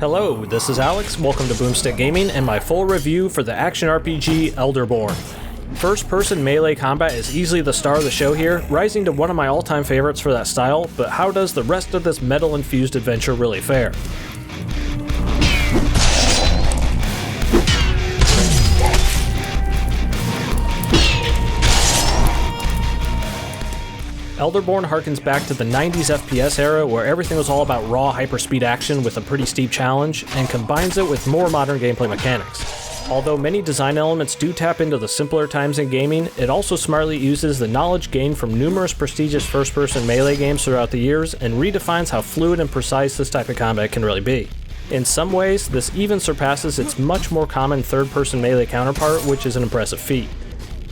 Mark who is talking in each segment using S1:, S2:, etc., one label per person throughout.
S1: Hello, this is Alex, welcome to Boomstick Gaming and my full review for the action RPG Elderborn. First-person melee combat is easily the star of the show here, rising to one of my all-time favorites for that style, but how does the rest of this metal-infused adventure really fare? Elderborn harkens back to the 90s FPS era where everything was all about raw hyperspeed action with a pretty steep challenge, and combines it with more modern gameplay mechanics. Although many design elements do tap into the simpler times in gaming, it also smartly uses the knowledge gained from numerous prestigious first-person melee games throughout the years and redefines how fluid and precise this type of combat can really be. In some ways, this even surpasses its much more common third-person melee counterpart, which is an impressive feat.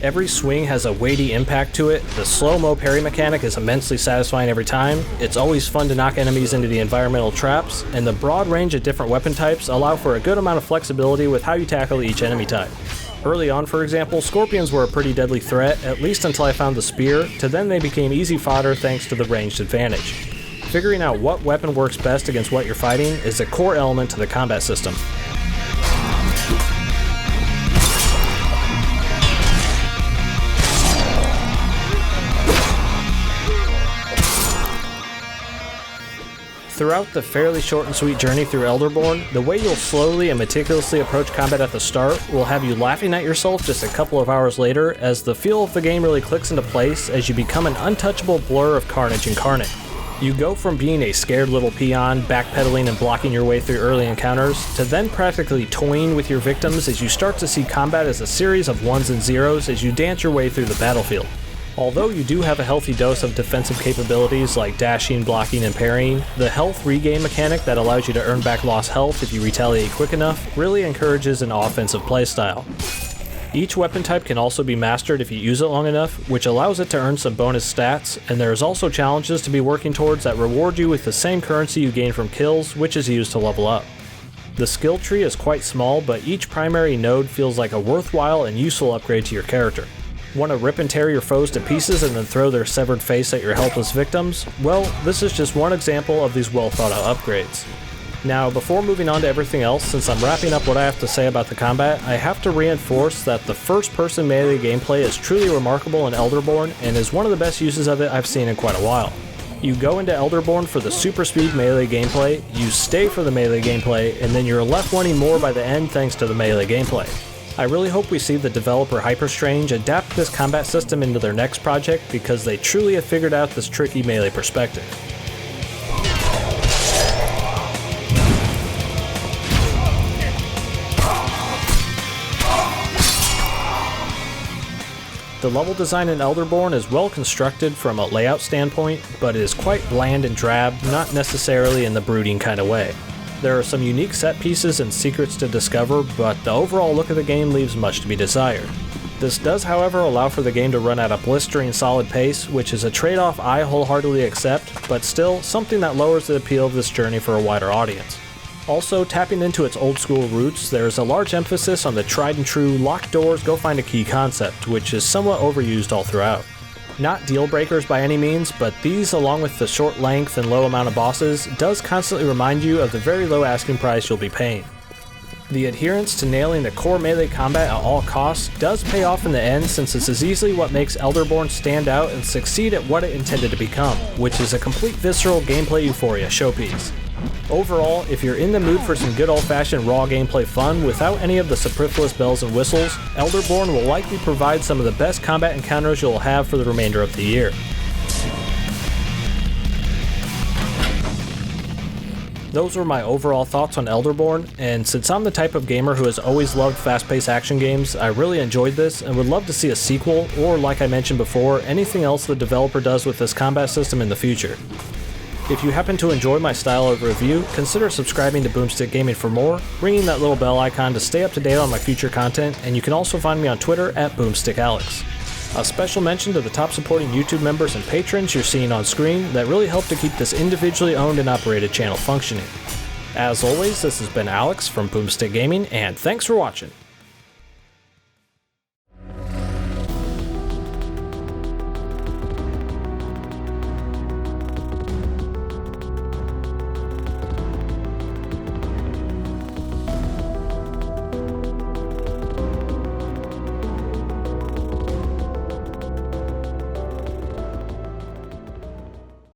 S1: Every swing has a weighty impact to it, the slow-mo parry mechanic is immensely satisfying every time, it's always fun to knock enemies into the environmental traps, and the broad range of different weapon types allow for a good amount of flexibility with how you tackle each enemy type. Early on, for example, scorpions were a pretty deadly threat, at least until I found the spear, to then they became easy fodder thanks to the ranged advantage. Figuring out what weapon works best against what you're fighting is a core element to the combat system. Throughout the fairly short and sweet journey through Elderborn, the way you'll slowly and meticulously approach combat at the start will have you laughing at yourself just a couple of hours later as the feel of the game really clicks into place as you become an untouchable blur of carnage incarnate. You go from being a scared little peon, backpedaling and blocking your way through early encounters, to then practically toying with your victims as you start to see combat as a series of ones and zeros as you dance your way through the battlefield. Although you do have a healthy dose of defensive capabilities like dashing, blocking, and parrying, the health regain mechanic that allows you to earn back lost health if you retaliate quick enough really encourages an offensive playstyle. Each weapon type can also be mastered if you use it long enough, which allows it to earn some bonus stats, and there is also challenges to be working towards that reward you with the same currency you gain from kills, which is used to level up. The skill tree is quite small, but each primary node feels like a worthwhile and useful upgrade to your character. Want to rip and tear your foes to pieces and then throw their severed face at your helpless victims? Well, this is just one example of these well thought out upgrades. Now, before moving on to everything else, since I'm wrapping up what I have to say about the combat, I have to reinforce that the first-person melee gameplay is truly remarkable in Elderborn and is one of the best uses of it I've seen in quite a while. You go into Elderborn for the super speed melee gameplay, you stay for the melee gameplay, and then you're left wanting more by the end thanks to the melee gameplay. I really hope we see the developer Hyperstrange adapt this combat system into their next project because they truly have figured out this tricky melee perspective. The level design in Elderborn is well constructed from a layout standpoint, but it is quite bland and drab, not necessarily in the brooding kind of way. There are some unique set pieces and secrets to discover, but the overall look of the game leaves much to be desired. This does, however, allow for the game to run at a blistering solid pace, which is a trade-off I wholeheartedly accept, but still something that lowers the appeal of this journey for a wider audience. Also, tapping into its old-school roots, there is a large emphasis on the tried-and-true locked doors go find a key concept, which is somewhat overused all throughout. Not deal breakers by any means, but these, along with the short length and low amount of bosses, does constantly remind you of the very low asking price you'll be paying. The adherence to nailing the core melee combat at all costs does pay off in the end, since this is easily what makes Elderborn stand out and succeed at what it intended to become, which is a complete visceral gameplay euphoria showpiece. Overall, if you're in the mood for some good old-fashioned raw gameplay fun without any of the superfluous bells and whistles, Elderborn will likely provide some of the best combat encounters you'll have for the remainder of the year. Those were my overall thoughts on Elderborn, and since I'm the type of gamer who has always loved fast-paced action games, I really enjoyed this and would love to see a sequel, or like I mentioned before, anything else the developer does with this combat system in the future. If you happen to enjoy my style of review, consider subscribing to Boomstick Gaming for more, ringing that little bell icon to stay up to date on my future content, and you can also find me on Twitter at BoomstickAlex. A special mention to the top supporting YouTube members and patrons you're seeing on screen that really help to keep this individually owned and operated channel functioning. As always, this has been Alex from Boomstick Gaming, and thanks for watching.